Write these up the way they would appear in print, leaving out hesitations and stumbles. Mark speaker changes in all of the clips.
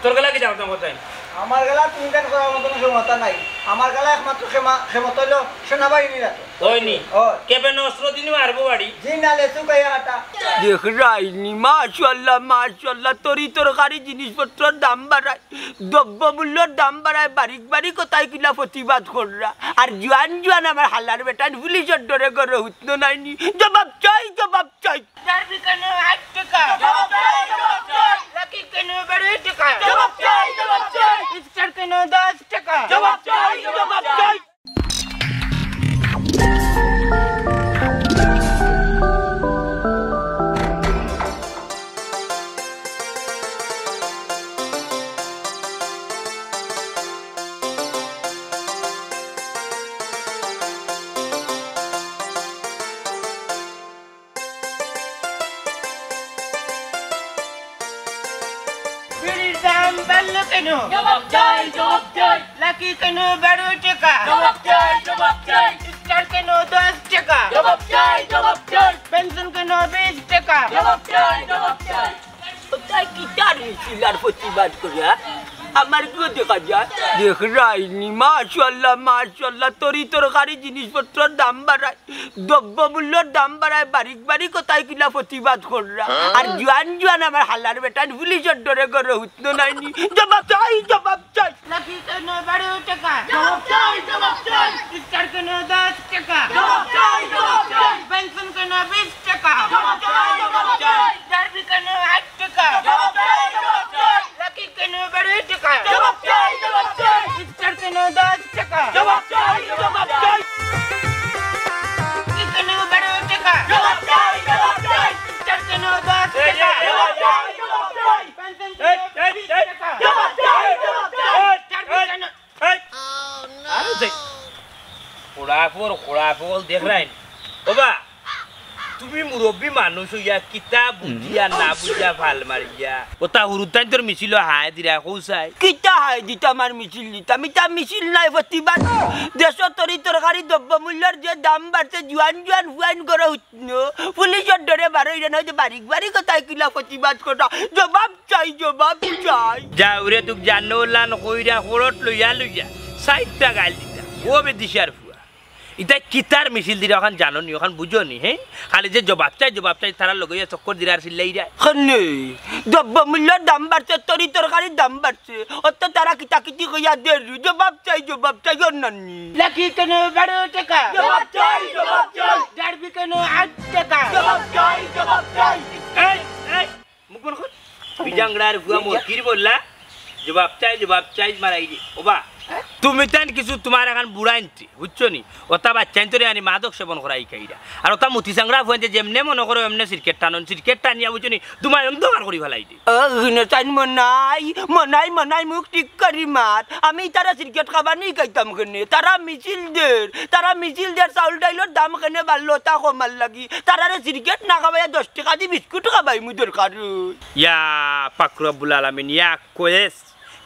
Speaker 1: তোর গলা কি যাও তোমার তাই
Speaker 2: আমার গলা তুমি কেন করার মতন ক্ষমতা নাই আমার গলা একমাত্র ক্ষমতা হলো সেনাবাহিনীর হাতে
Speaker 1: হয়নি কেবে অস্ত্র দিন মারবো বাড়ি
Speaker 2: জি না লেসু কাইয়া হাঁটা
Speaker 3: দেখ রাইনি মাশাআল্লাহ মাশাআল্লাহ তরি তরকারি জিনিসপত্রের দাম বাড়ায় দ্রব্য মূল্যের দাম বাড়ায় বারিক বারিক কোথায় কিনা প্রতিবাদ কররা আর জোয়ান জোয়ান আমার হালার বেটান পুলিশের ডরে করে হুতন নাইনি জবাব চাই
Speaker 4: ডারবি কেন 8 টাকা জবাব চাই লাকি কেন 12 টাকা জবাব চাই স্টার কেন 10 টাকা
Speaker 3: জবাব চাই
Speaker 4: বিড়ির দাম বাড়লো কেন জবাব চাই লাকি কেন 12 টাকা জবাব চাই স্টার কেন 10 টাকা জবাব চাই পেনশন কেন 20 টাকা জবাব চাই
Speaker 3: কোথায় কিটার মিছিলার প্রতিবাদ করে আমার কেউ দেখা যায় দেখ রাইনি মাশাআল্লাহ তরি তরকারি জিনিসপত্রের দাম বাড়ায় দ্রব্য মূল্যের দাম বাড়ায় বারিক বারিক কোথায় কিনা প্রতিবাদ কররা আর জোয়ান জোয়ান আমার হালার বেটান পুলিশের ডরে করে হুতন নাইনি জবাব চাই
Speaker 4: লাকি কেন 12 টাকা জবাব চাই স্টার কেন 10 টাকা জবাব চাই পেনশন কেন 20 টাকা জবাব চাই ডারবি কেন 8 টাকা জবাব চাই লাকি কেন 12 টাকা জবাব চাই স্টার কেন 10 টাকা জবাব চাই কি কেন 12 টাকা জবাব চাই স্টার কেন 10 টাকা জবাব চাই পেনশন কেন 20 টাকা জবাব চাই
Speaker 1: খোড়াফল দেখ রাইন বাবা তুমি মুরব্বী মানুষ হইয়া কিতা বুঝিয়া না বুঝিয়া ভাল মারিয়া ওটা হুরুতাই তোর মিছিল হায় দিরা কৌসাই
Speaker 3: কিতা হায় দিতা আমার মিছিল দিতাম ইতা মিছিল নাই প্রতিবাদ দেশ তরি তরকারি দ্রব্য মূল্যের যে দাম বাড়ছে জোয়ান ফুয়াইন করে হুতন পুলিশের ডরে বারোই নয় বারিক বারিক কোথায় কিলা প্রতিবাদ করা জবাব চাই
Speaker 1: যা ওরে তুক জানোলান কইরা খরট লইয়া 60 টাকা গাল দিতা ও বে দিশার ফুয়া ইতা কিতার মিছিল দিরা ওখান জাননি ওখান বুঝনি হ্যাঁ খালি যে জবাব চাই তারা লগইয়া চক্কর দিরার চিল্লাইরা
Speaker 3: খনে দ্রব্য মূল্যের দাম বাড়ছে তরি তরকারির দাম বাড়ছে অত তারা কিতাকিতি কইয়া দে জবাব চাই অন্যান্য
Speaker 4: লাকি কেন 12 টাকা জবাব চাই ডারবি কেন 8 টাকা জবাব চাই
Speaker 1: এই মুখ বন্ধ কর বিজাংড়ার ফুয়া মকির বললা জবাব চাই মারাই দি ওবা তুমি তান কিছু তোমার এখন বুড়াইনতি বুঝছো নি ওটা বাচ্চাইন তোরে আনি মাদক সেবন করাই খাইরা আর ওটা মুতি সাংরা ফুয়াইতে যেমনে মনে করো এমনে ক্রিকেট টানিয়া বুঝছো নি তোমার অন্ধকার করি ফেলাই দি
Speaker 3: চাইন মনাই মুখ ঠিক করি মাত আমি তারা ক্রিকেট খাবার নি খাইতাম কেনে তারা মিছিল দের চাউল ডাইলের দাম কেনে বাড়লো তা কমার লাগি তারারে ক্রিকেট না খাবাই 10 টাকা দি বিস্কুট খাবাই মুই দরকার
Speaker 1: ইয়া পাক রব্বুল আলামিন ইয়া কোয়েস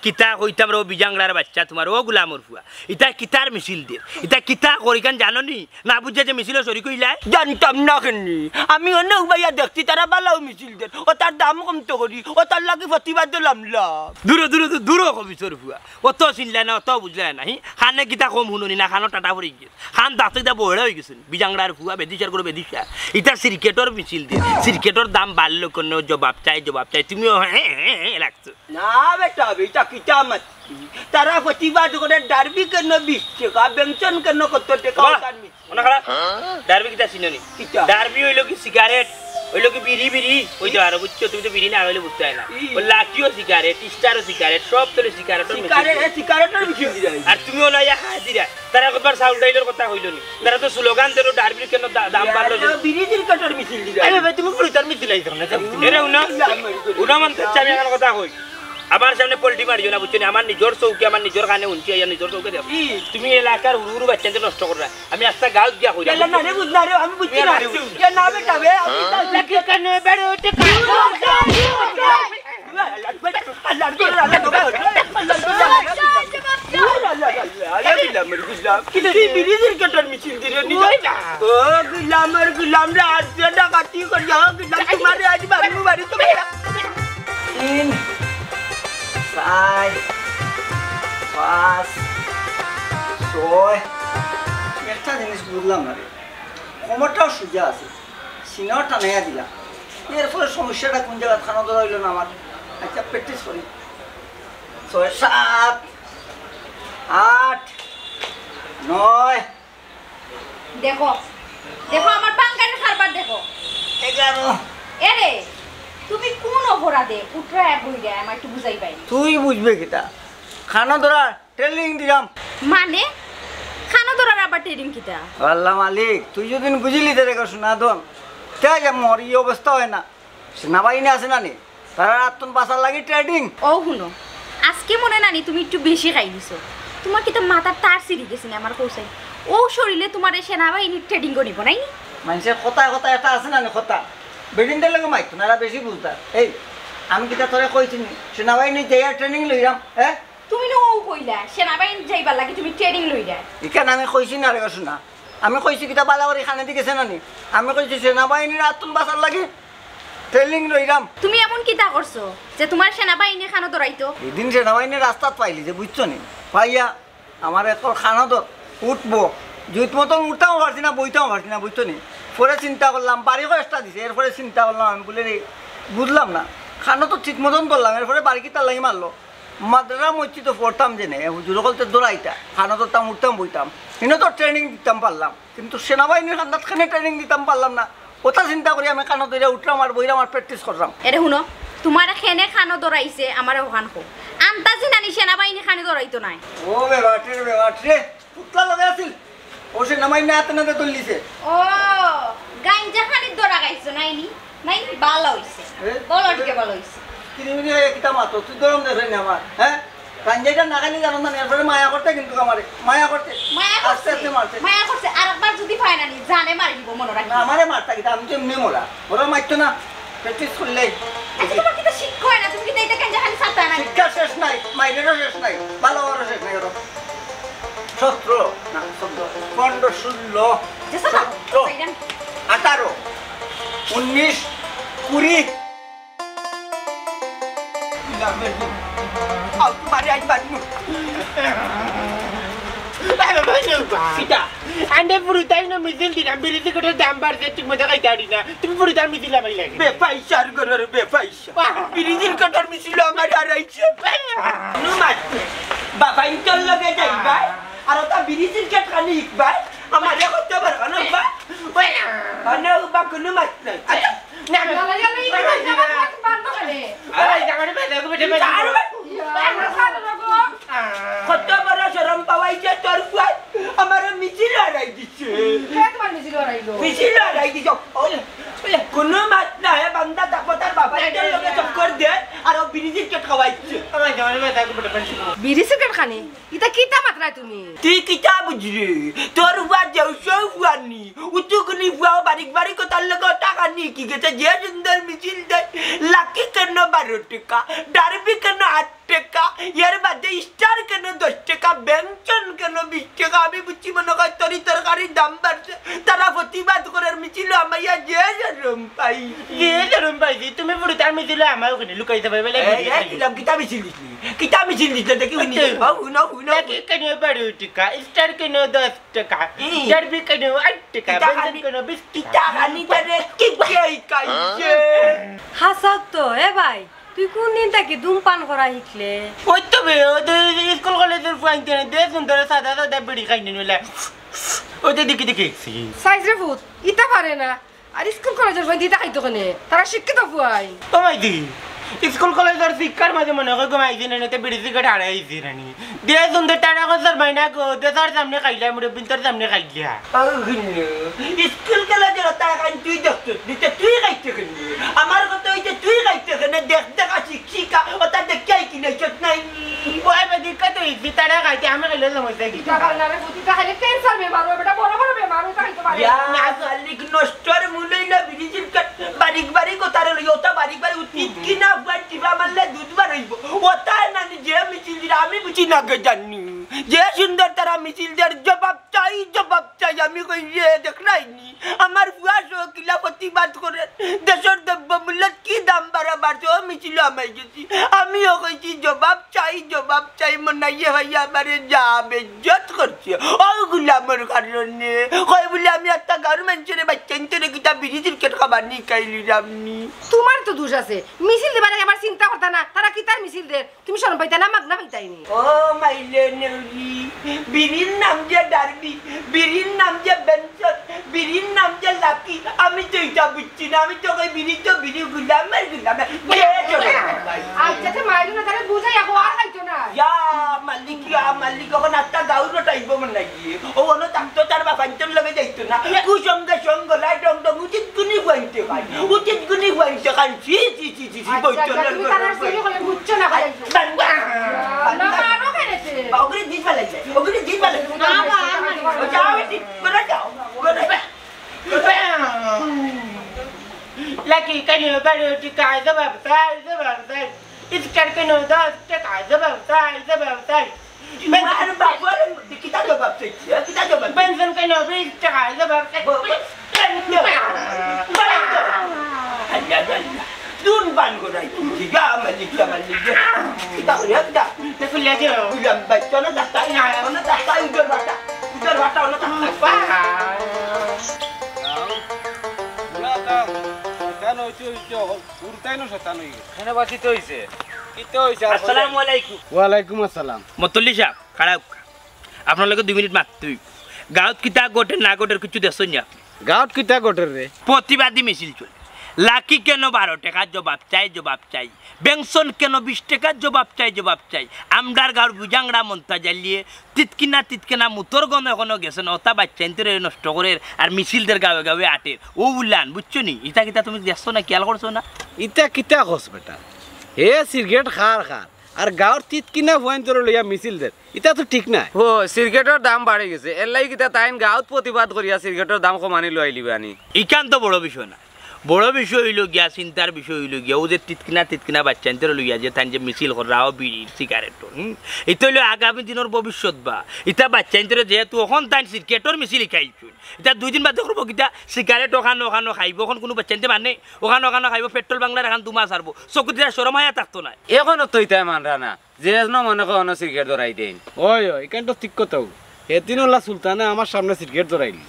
Speaker 1: কিতা কইতাম রে বিজাংড়ার বাচ্চা তোমার ও গুলামর ফুয়া ইতা কিতার মিছিল দে ইতা কিতা করিকান জাননি না বুঝে যে মিছিল সরি কইলাই
Speaker 3: জানতাম না কেনি আমি অনেক ভাইয়া দেখছি তারা বালাও মিছিল দেন ও তার দাম কমতো করি ও তার লাগি প্রতিবাদ দিলাম
Speaker 1: দূর কবিছর ফুয়া অত চিনলা না অত বুঝলা না খানে কিতা কম শুনুনি না খানো টাটা পড়ে গেছে খান দাঁতে দা বড় হয়ে গেছেন বিজাংড়ার ফুয়া বেদিচার করে বেদিসা ইতা ক্রিকেটর মিছিল দে ক্রিকেটর দাম বাড়লো কোন জবাব চাই তুমিও হ্যাঁ লাগছো
Speaker 3: না বেটা বেটা কিতা মত তারা প্রতিবাদ করে ডারবি কেন 20 টাকা বেঞ্চন কেন কত টাকা তার মিছিল
Speaker 1: ওনা খারাপ ডারবি কিতা চিননি ডারবি হইলো কি সিগারেট হইলো কি বিড়ি হইতো আর বুঝছো তুমি তো বিড়ি না হইলে বুঝতে হয় না ও লাঠিও সিগারেট স্টারও সিগারেট সব তো সিগারেটের
Speaker 3: মিছিল দিই
Speaker 1: আর তুমিও না ইয়া হাজিরা তারা একবার সাউন্ড ডাইলের কথা হইলো নি তারা তো স্লোগান দেলো ডারবি কেন দাম বাড়লো
Speaker 3: বিড়ি ক্রিকেটের মিছিল দিই
Speaker 1: আরে ভাই তুমি পুলিশের মিছিল আইছো না এরা উনা মান চামি এখন কথা কই আমার সামনে পল্টি মারিও না বুঝছো আমার নিজের চৌকি আমার নিজের কানে উনছি আর নিজের চৌকে দেব তুমি এলাকার হুরুরু বাচ্চাদের নষ্ট কররা আমি আস্তা গাঁও গিয়া কইরা
Speaker 3: না রে বুঝলা রে আমি বুঝছি না কে না বেটা বে আমি
Speaker 4: লাকি কেন 12 টাকা
Speaker 2: বুঝলাম না রে কোমরটাও সোজা আছে সিনাও টানাইয়া দিলাম এর ফলে সমস্যাটা কোন জায়গায় খানা ধরা হইল না আমার আচ্ছা প্র্যাকটিস করি 6 7 8 9
Speaker 5: দেখো দেখো আমার বাঙ্গারের খাবার দেখো
Speaker 2: 11
Speaker 5: এরে তুমি কোন অপরাধে উঠরা এক হই যায় আমার একটু বুঝাই পাই
Speaker 2: তুই বুঝবে কিটা খানা ধরা ট্রেনিং দিলাম
Speaker 5: মানে খানা ধরার আবার ট্রেনিং কিটা
Speaker 2: আল্লাহ মালিক তুই যদি বুঝিলি তো রেখো শোনা দন তাই মর এই অবস্থা হয় না সেনাবাহিনী আছে না নি তারা আত্মন বাঁচার লাগে ট্রেনিং
Speaker 5: ও শুনো আজকে মনে নানি তুমি একটু বেশি খাই দিছো তোমার কি তো মাথার তার সিঁড়ি গেছে না আমার কৌশাই ও শরীরে তোমার সেনাবাহিনী ট্রেনিং করিব নাই
Speaker 2: মানুষের কথা কথা একটা আছে না কথা বেডিনদের লাগে মাইতো না বেশি বুঝতা এই আমি কিটা তোরে কইছি সেনাবাহিনী যাইয়া ট্রেনিং লইরাম হ্যাঁ
Speaker 5: তুমি নো কইলা সেনাবাহিনী যাইবার লাগে তুমি ট্রেনিং লইরা
Speaker 2: এখানে আমি কইছি না রে শোনা আমি কইছি কিটা বালাবাড়ি খানে দি গেছে না নি আমি কইছি সেনাবাহিনীর আত্মন বাঁচার লাগে ট্রেনিং লইরাম
Speaker 5: তুমি এমন কিতা করছো যে তোমার সেনাবাহিনী খানো ধরাইতো
Speaker 2: এদিন সেনাবাহিনীর রাস্তাত পাইলি যে বুঝছো নি পাইয়া আমার একর খানা তো উঠবো জুত মতন উঠতেও পারছি না বইতেও পারছি না বুঝছো নি পরে চিন্তা করলাম বাড়ি কয়েকটা দিছে এরপরে চিন্তা করলাম আমি বলে রে বুঝলাম না খানা তো ঠিক মতন করলাম এরপরে বাড়ি কি তার লাগি মারলো মাদ্রা মচ্ছি তো পড়তাম যে নেই হুজুর বলতে দৌড়াইতা খানা ধরতাম উঠতাম বইতাম এনে তো ট্রেনিং দিতাম পারলাম কিন্তু সেনাবাহিনীর খান্দাতখানে ট্রেনিং দিতাম পারলাম না ওটা চিন্তা করি আমি খানা ধরে উঠলাম আর বইরাম আর প্র্যাকটিস করলাম
Speaker 5: এরে শুনো তোমার খেনে খানো ধরাইছে আমার ওখান খো আন্তাজি নানি সেনাবাহিনী খানে ধরাইতো নাই
Speaker 2: ও বেবাটে পুতলা লগে আছিল ও সেনাবাহিনী হাতে নাতে তুললিছে
Speaker 5: ও গাঞ্জা খানি ধরা গাইছো নাইনি নাইনি ভালো হইছে বলো ঠিক ভালো হইছে
Speaker 2: কিনিমিনি হয়ে কিতা মাতো তুই গরম দেখে না আমার হ্যাঁ গাঞ্জাটা না খালি জানো না এরপরে মায়া করতে কিন্তু আমারে মায়া করতে
Speaker 5: মায়া
Speaker 2: আস্তে আস্তে মারতে
Speaker 5: মায়া করছে আরেকবার যদি পায় নানি জানে মারি দিব মনে রাখি
Speaker 2: না আমারে মারতা কিতা আমি তো এমনি মোরা ওরা মারতো না প্র্যাকটিস করলেই
Speaker 5: আচ্ছা তোমার কি তো শিক্ষা হয় না তুমি কি এইটা গাঞ্জা খানি সাথে না
Speaker 2: শিক্ষা শেষ নাই মাইনেরও শেষ নাই ভালো আরও শেষ নাই ওরা 17 না 15 16
Speaker 5: যেসব না
Speaker 2: 18 19 20
Speaker 3: মারি আজ বাড়ি
Speaker 4: Kita, anda furutai na misil di ambil itu kita dambar saya cuma jaga tadi na. Tu furutai misil apa lagi?
Speaker 3: বেফাইসার ঘরের বেফাইসা বিরিজির কাটার মিছিল আমার হারাইছে নুমাত বাবা ইন্টার লগে যাইবা আর ওটা বিরিজির কাট খালি ইকবা আমার করতে পারবা না বা আনে বা কোনো মাত নাই আচ্ছা
Speaker 4: না Ay, jangan beda, aku beda beda.
Speaker 3: কত বড় শরম পাওয়াইছে তোর ফুয়াই আমার মিছিল হারাই দিছে মিছিল হারাই দিছ কোনো মাত নাই বান্দা দাপতার বাবা ইন্টার লগে চক্কর দে আর বিরিজির কাট খাওয়াইছে
Speaker 4: Ay, jangan beda, aku beda beda.
Speaker 6: বিড়ি সিগারেট খানি এটা কিতা মাত্রায় তুমি
Speaker 3: তুই কিতা বুঝলি তোর ফুয়া দেউসও ফুয়ানি উতুকুনি ফুয়াও বারিক বারিক তার লগে টাকা নিয়ে কি গেছে যে সুন্দর মিছিল দেয় লাকি কেন 12 টাকা ডারবি কেন 8 টাকা এর বাদে স্টার কেন 10 টাকা বেঞ্চন কেন 20 টাকা আমি বুঝছি মনে কর তরি তরকারির দাম বাড়ছে তারা প্রতিবাদ করার মিছিল আমাইয়া যে জরম পাই
Speaker 4: Ye, jangan beda. Tu me furutai misil ama, aku ni lukai sampai balik.
Speaker 3: কিতাব কিতাব মিছিল দিছি কিতাব মিছিল দিতে দেখি উনি হুনো হুনো
Speaker 4: Lagi kena baru tika, star kena 10 taka, derby kena 8 taka, bensin kena 20
Speaker 3: কিতা খানি তারে কি কাইছে
Speaker 6: হাসাও তো এ ভাই তুই কোন দিন থেকে ধূমপান করা শিখলে
Speaker 4: ওই তো বে ওদের স্কুল কলেজের ফাইনতে দে সুন্দর সাদা সাদা বিড়ি খাইনি নিলে ওদের দিকে দিকে
Speaker 6: সাইজ রে ফুট ইতা পারে না আর স্কুল কলেজের বই দিতে খাইতো কেনে তারা শিক্ষিত Fuwai
Speaker 4: O my the school কলেজের শিক্ষার মাঝে মনে হয় ঘুমাইছি না তো বিড়ি সিগারেট হারাইছি রানি দে সুন্দর টানা কসার বাইনা গো দেশার সামনে খাইলা মুরে বিন্তর সামনে খাইলা
Speaker 3: স্কুল কলেজের টাকা খান তুই দেখতে দিতে তুই খাইতে কেন আমার কথা হইছে তুই খাইতে কেন দেখ দেখা শিক্ষিকা ওটা দেখে কিনে চট নাই
Speaker 4: ওই বেদি কত ইসি টানা খাইতে আমি খাইলে সমস্যা কি
Speaker 6: টাকা না রে ফুট ইতা খাইলে ক্যান্সার বেমার হবে বেটা বড় বড় বেমার হইতা খাইতে পারে
Speaker 3: ইয়া সালিক নষ্টর মুলেইলা বিরিজির কাট বারিক বারিক ওটারে লই ওটা বারিক বারিক উঠিত কিনা বাট দিবা মারলে দুধ বার হইব ওটা না যে মিছিল দিরা আমি বুঝি না গে জানি যে সুন্দর তারা মিছিল দেওয়ার জবাব চাই আমি কই যে দেখলাইনি আমার ফুয়া কিলা প্রতিবাদ করে দেশের দ্রব্যমূল্য কি দাম বাড়া বাড়ছে ও মিছিল আমায় গেছি আমিও কইছি জবাব চাই মনাইয়ে ভাইয়া আমারে যা বেজ্জত করছে ওইগুলো আমার কারণে কই বলে আমি একটা গার্মেন্টসের বাচ্চা ইন্তরে কিতা বিড়ি ক্রিকেট খাবার নি খাইলি আপনি
Speaker 6: তোমার তো দোষ আছে মিছিল দেবার আগে আবার চিন্তা করতা না তারা কি তার মিছিল দে তুমি শরম পাইতা না মাগনা পাইতাইনি
Speaker 3: ও মাইলে নেউরি বিড়ির নাম যে ডারবি বিড়ির নাম যে বেনসন বিড়ির নাম যে লাকি আমি তো এটা বুঝছি না আমি তো কই বিড়ি তো বিড়ি গুলাম
Speaker 6: আচ্ছা তে মাইলু না তারে বুঝাই আগো আর খাইতো না
Speaker 3: মালিক এখন একটা গাউর টাইব মন লাগি ও হলো তাতো তার বাপান্তর লগে যাইতো না কুসঙ্গে সঙ্গ লাই ডং ডং উচিত গুনি গাইতে খাই ছি বইতো না
Speaker 6: তুমি তার সেরি হলে বুঝছো না খাই না মারো কেনেতে
Speaker 3: ওগরে দিন ফেলাইছে না বা যাও এটি করে যাও
Speaker 4: Lucky can you better to guide the website? It's getting no dust to guide the website. Benson can you reach to guide the website?
Speaker 3: Dun ban ko rai tiga malik kita lihat dah
Speaker 4: The full letter.
Speaker 3: ulam baca na tak udah bata na tak
Speaker 1: আসসালামু আলাইকুম
Speaker 7: ওয়ালাইকুম আসসালাম
Speaker 1: মতল্লি সাহেব খারাপ আপনার লগে 2 minute মাত্রই গাঁৱত কিতা গোটের না গোটের কিছু দেখছেন না
Speaker 7: গাঁৱত কিতা গটের রে
Speaker 1: প্রতিবাদী মিছিল চলে লাকি কেন 12 টাকা জবাব চাই বেংশন কেন 20 টাকা জবাব চাই আমদার গাঁর বুজাংড়া মন্তা জ্বালিয়ে তিতকিনা মুতর গণ এখনো গেছেন ওটা বাচ্চাইন্তরে নষ্ট করে আর মিছিলদের গাঁৱে আটের ও উল্লান বুঝছো নি ইটা কিতা তুমি দেখছো না খেয়াল করছো না
Speaker 7: ইতা কিতা কস বেটা হে সিগারেট খার আর গাঁৱৰ তিত কিনা ভয়ন্তর লইয়া মিছিল দের ইটা তো ঠিক নাই
Speaker 8: ও সিগারেটের দাম বাড়ে গেছে এর লাগি কিতা তাইন গাঁৱত প্রতিবাদ করিয়া সিগারেটের দাম কমানি লই আইলিবে আনি
Speaker 1: ইকান তো বড় বিষয় না বড় বিষয় হইল গিয়া চিন্তার বিষয় হইল গিয়া ও যে তিতকিনা বাচ্চাইন্তরে লইয়া যে তাই যে মিছিল করাও বিড়ি সিগারেটর এটা হইল আগামী দিনের ভবিষ্যৎ বা ইটা বাচ্চাইন্তরে যেহেতু ওখান তাই সিগারেটর মিছিল খাইছো এটা 2 দিন বাদে করবো কিতা সিগারেট ওখানো খাইব ওখান কোনো বাচ্চাইতে মানে ওখানো খাইব পেট্রোল বাংলার এখন দুমাস আরবো চকুত সরম হায়া থাকতো না
Speaker 8: এখনো তো ইতাই মানরা না যে মনে কোনো সিগারেট ধরাই দেন
Speaker 7: ওই এখান তো ঠিক কথা এদিনওয়ালা সুলতানে আমার সামনে সিগারেট ধরাইলি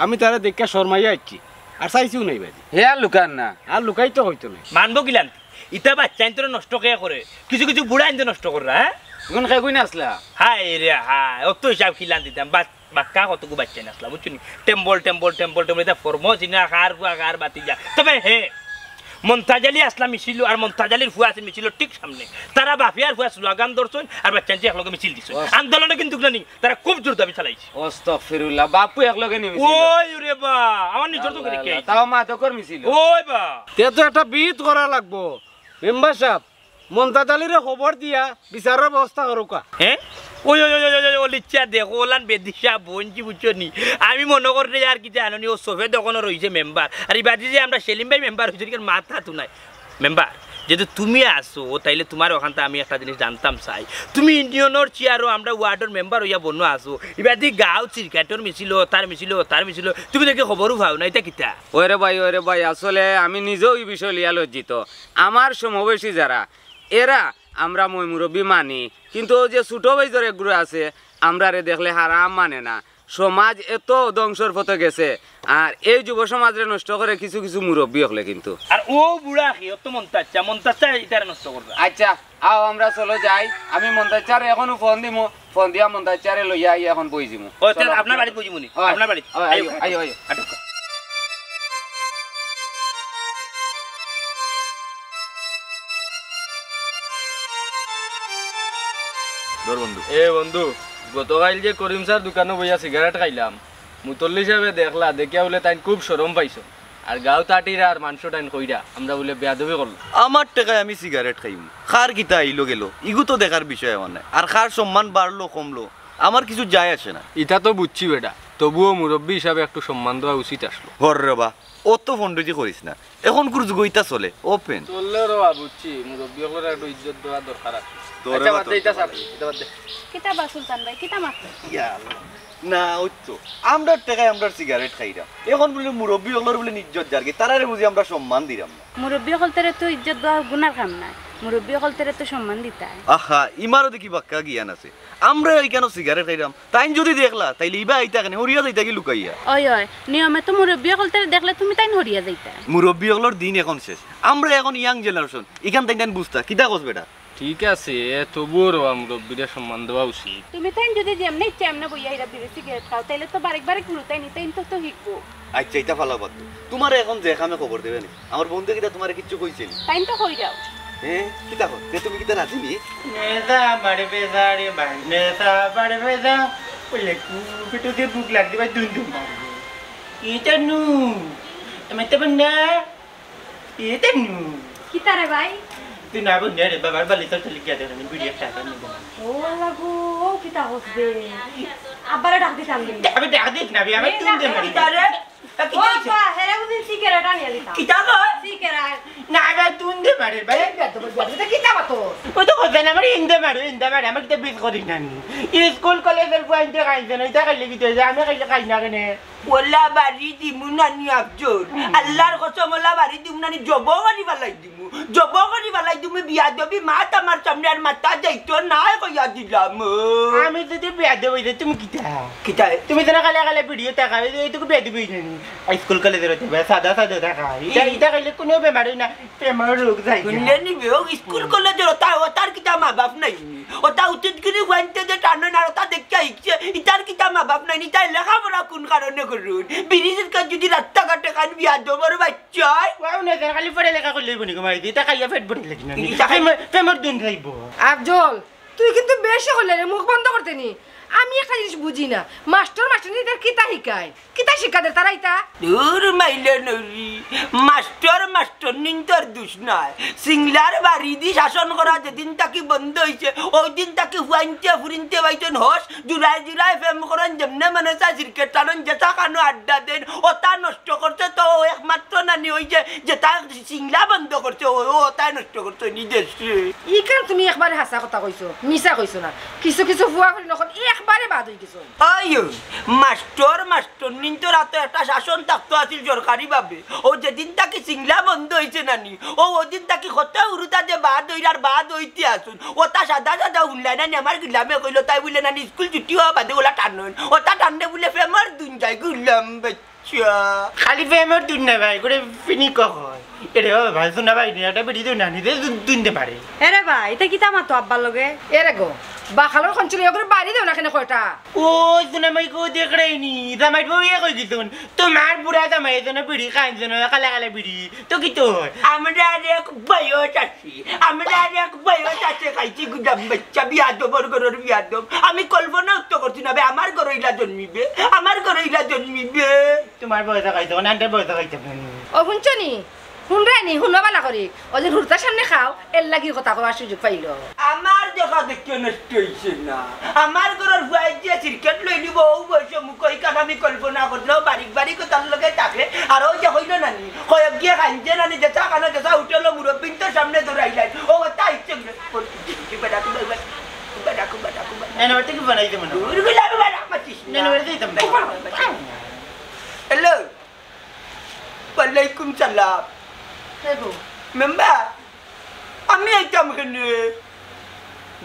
Speaker 7: আমি তারা দেখা শর্মাইয়া আইছি আর চাইছিও নাই বাজি
Speaker 8: হে আর লুকান না
Speaker 7: আর লুকাই তো হইতো না
Speaker 1: মানবো কিলান ইটা বাচ্চাইন্তরে নষ্ট কে করে কিছু বুড়া আনতে নষ্ট কররা হ্যাঁ
Speaker 8: কোন খাই কই না আসলা
Speaker 1: হাই রে হাই অত হিসাব খিলান দিতাম বাক্কা কতকু বাচ্চা নাসলা বুঝছো নি টেম্বল এটা ফরমো চিনা কার বাতি যা তবে হে মন্তাজালি আসলাম মিছিল আর মন্তাজালির ফুয়া আছে মিছিল ঠিক সামনে তারা বাফিয়ার ফুয়া স্লোগান ধরছেন আর বাচ্চাঞ্চি একলগে মিছিল দিছে আন্দোলনে কিন্তু জানি তারা খুব জোর দাবি চালাইছে
Speaker 8: আস্তাগফিরুল্লাহ বাপু একলগে নিমিছিল
Speaker 1: ওই রে বা আমার নিজের তো করে কে
Speaker 8: তাও মা তো কর মিছিল
Speaker 1: ওই বা
Speaker 7: তে তো একটা বিট করা লাগবো মেম্বার সাহেব মন্তাজালিরে খবর দিয়া বিচারের ব্যবস্থা করুকা
Speaker 1: হ্যাঁ ওই লিচ্ছা দেখো ওলান বেদিশা বঞ্চি বুঝছো নি আমি মনে করি আর কি জানি ও সোফে দোকানও রয়েছে মেম্বার আর এই বাদি যে আমরা সেলিম ভাই মেম্বার হয়েছি মাথা তো নাই মেম্বার যেহেতু তুমি আসো তাইলে তোমার ওখানটা আমি একটা জিনিস জানতাম চাই তুমি ইউনিয়নের চেয়ারও আমরা ওয়ার্ডের মেম্বার হইয়া বন্য আসো এবার দি গাঁও সিরকাটের মিছিল তার মিছিল তুমি দেখে খবরও পাও না এটা কিতা
Speaker 8: ওরে ভাই আসলে আমি নিজেও এই বিষয় লিয়া লজ্জিত আমার সমবয়সী যারা এরা আমরা মই মুরব্বী মানি কিন্তু যে ছোট ভাইজর এগুলো আছে আমরা রে দেখলে হারাম মানে না সমাজ এত ধ্বংসর পথে গেছে আর এই যুব সমাজরে নষ্ট করে কিছু মুরব্বী হলে কিন্তু
Speaker 1: আর ও বুড়া কি অত মন্তাচ্চা এটা নষ্ট করবে
Speaker 8: আচ্ছা আও আমরা চলো যাই আমি মন্তাচারে এখনো ফোন দিয়া মন্তাচারে লইয়া আই এখন বই দিমু
Speaker 1: ও তাহলে আপনার বাড়ি বুঝিমুনি আপনার বাড়ি
Speaker 8: আইও
Speaker 9: বন্ধু গতকাল যে করিম স্যার দোকানে বইয়া সিগারেট খাইলাম মুতল্লি হিসাবে দেখলা দেখিয়া বলে তাই খুব সরম পাইছো আর গাঁও তাটিরা আর মাংস টাইন কইরা আমরা বলে বেয়াদবি করলাম
Speaker 10: আমার টাকায় আমি সিগারেট খাইম খার কিতা আইলো গেল ইগু তো দেখার বিষয় মানে আর খার সম্মান বাড়লো কমলো আমার কিছু যায় আসে না
Speaker 9: ইটা তো বুঝছি বেটা তবুও মুরব্বী হিসাবে একটু সম্মান দেওয়া উচিত আসলো
Speaker 10: হর রে বা অত ফন্ডজি করিস না এখন কুরজ গইতা চলে ওপেন
Speaker 9: চললে রে বুঝছি মুরব্বি হলে একটু ইজ্জত দেওয়া দরকার আছে
Speaker 10: তোরে
Speaker 9: আচ্ছা
Speaker 10: বা
Speaker 9: বাদ দে এটা স্যার এটা বাদ দে
Speaker 5: কিতা সুলতান ভাই কিতা মাত্র
Speaker 10: ইয়া আল্লাহ। না ওইতো আমরা টাকায় আমরা সিগারেট খাইরাম এখন বলে মুরব্বী হলর বলে ইজ্জত জারগে তারারে বুঝি আমরা সম্মান দিরাম না
Speaker 5: মুরব্বী হলতেরে তো ইজ্জত দেওয়ার গুনার কাম নাই মুরব্বী হলতেরে তো সম্মান দিতে হয়
Speaker 10: আহা ইমারও দেখি বাক্কা জ্ঞান আছে আমরা এইখানে সিগারেট খাইরাম তাই যদি দেখলা তাইলে ইবা আইতা কেন হরিয়া যাইতা কি লুকাইয়া
Speaker 5: ওই নিয়মে তো মুরব্বী হলতেরে দেখলে তুমি তাই হরিয়া যাইতা
Speaker 10: মুরব্বী হলর দিন এখন শেষ আমরা এখন ইয়াং জেনারেশন এখান থেকে বুঝতা কিতা কস বেটা
Speaker 9: ঠিক আছে তবুও রে মুরব্বিরে সম্মান দেওয়া উচিত
Speaker 5: তুমি তাই যদি যেমনে ইচ্ছা এমনে বইয়া হিরা বিড়ি সিগারেট খাও তাইলে তো বারেক বারেক লুতাই নিতে তো শিখবো
Speaker 10: আচ্ছা এটা ফালা বাদ তোমার এখন যে খামে খবর দেবে নি আমার বন্ধু কিটা তোমার কিচ্ছু কইছিল
Speaker 5: তাই তো হই যাও
Speaker 10: কিতা কর তুমি কিতা রাজি নি
Speaker 4: নেতা বাড়বে সাড়ে বাইনে সা বাড়বে সা বলে কুপিটো দিয়ে বুক লাগতে ভাই দুন্দু মারবে এটা নু আমি তো বন্না এটা নু
Speaker 5: কিতা রে ভাই
Speaker 4: তুই না বন্না রে বাবার বালি তো চলে গিয়া দেন ভিডিও টাকা নেব
Speaker 5: ও লাগু ও কিতা হচ্ছে আবারে ডাক দিতাম
Speaker 4: আমি ডাক দিস না আমি তুন্দে মারি
Speaker 5: ও পা হেরে বুঝি সিগারেট আনিয়া দিতাম
Speaker 4: কিতা কর
Speaker 5: সিগারেট
Speaker 4: না ভাই তুন্দে মারি ভাই
Speaker 6: এটা কিতা বাতো
Speaker 4: ও তো কথা না মানে ইন্দে মারি আমার তো বিস করি না স্কুল কলেজের পয়েন্টে খাইছে না এটা খাইলে কি তুই আমি খাইলে খাই না কেন ওলা বাড়ি দিমু নানি আফজোর আল্লাহর কসম ওলা বাড়ি দিমু নানি জব করি বালাই দিমু বিয়া দেবি মা তোমার সামনে আর মাথা যাইতো না কইয়া দিলাম আমি যদি বিয়া দেবই তুমি কিতা তুমি তো না খালে ভিডিও দেখা এইটুকু বিয়া দিবি না স্কুল কলেজের হতে সাদা দেখা এটা খাইলে কোনো বেমার না প্রেমের রোগ যাই শুনলে নিবে স্কুল কলেজের ওটার কিতা মা বাপ নাই ওটা উচিত করে ওয়াইতে যে টানো না ওটা দেখে আইছে ইটার কিতা মা বাপ নাই তাই লেখাপড়া কোন কারণে করুন বিরিজের কাজ যদি রাস্তাঘাটে খান বিয়া দেবর বাচ্চাই ওয়াও না খালি পড়ে লেখা করলে বনি কমাই দিতা খাইয়া পেট ভরে লাগি না প্রেমের দিন যাইব
Speaker 6: আফজল তুই কিন্তু বেশি হলে রে মুখ বন্ধ করতে নি আমি একটা জিনিস বুঝি না মাস্টারনিদের কিতা শিখায় কিতা শিক্ষাদের তারা ইতা
Speaker 4: দূর মাইলে নরি মাস্টার নিন্তর দুষ নাই সিংলার বাড়ি দি শাসন করা যেদিন তাকে বন্ধ হয়েছে ওই দিন তাকে হুয়াইনতে ফুরিনতে বাইছেন হোস জুলাই ফেম করেন যেমনে মানে চা ক্রিকেট টানুন যেটা কানো আড্ডা দেন ওটা নষ্ট করছে তো একমাত্র নানি হয়েছে যে তা সিংলা বন্ধ করছে ওটাই নষ্ট করছে নিজের
Speaker 6: ই কেন তুমি একবারে হাসা কথা কইছো মিছা কইছো না কিছু কিছু ফুয়া ফুরি নখন একবারে বাদ হয়ে গেছো
Speaker 4: আইও মাস্টার নিন্তর হাতে একটা শাসন থাকতো আছিল সরকারি ভাবে ও যেদিন তাকে সিংলা বন্ধ হয়েছে নানি ওদিন তাকে হত্যা উরুতা যে বাদ হইল আর বাদ হইতে আসুন ওটা সাদা উনলাই নানি আমার গুলামে কইলো তাই বলে নানি স্কুল ছুটি হওয়া বাদে ওলা টানুন ওটা টানলে বলে ফেমার দুন যাই গুলাম বাচ্চা খালি ফেমার দুন না ভাই করে ফিনি কখন এরে ভাই শোনা ভাই এটা বেরিয়ে দেও নানি দুনতে পারে
Speaker 5: এরে ভাই এটা কিতা মাতো আব্বার লগে
Speaker 6: এরে গো বাখালোর খঞ্চলে ওগুলো বাড়ি দেও না কেন কয়টা
Speaker 4: ও জামাই কো দেখ রাইনি জামাই বউ ইয়ে কই দিছুন তোমার বুড়া জামাই যেন বিড়ি খাইছেন কালা বিড়ি তো কি তো আমরা এক বয়স আছে খাইছি গুদাম বাচ্চা বিয়া দেবর ঘরের বিয়া দেব আমি কল্পনা তো করছি না আমার ঘরইলা জন্মিবে তোমার বয়সা খাইছো না আন্টার বয়সা খাইছো
Speaker 6: ও শুনছনি শুনরাইনি শুনবালা করি ও যে হুরতার সামনে খাও এর লাগি কথা কবার সুযোগ পাইল
Speaker 4: আমার দেখা দেখতে নষ্ট হয়েছে না আমার ঘরের ভুয়াই দিয়ে ক্রিকেট লই নিব ও বয়স মুখ আমি কল্পনা করলেও বাড়ি তার লগে থাকে আর ওই যে হইল নানি কয়েক গিয়ে খাইছে নানি যেটা কানা যেটা উঠলো মুরব্বিন তো সামনে ধরাইলাই ও ওটা ইচ্ছে হ্যালো ওয়ালাইকুম সালাম মেম্বার আমি আইতাম এখানে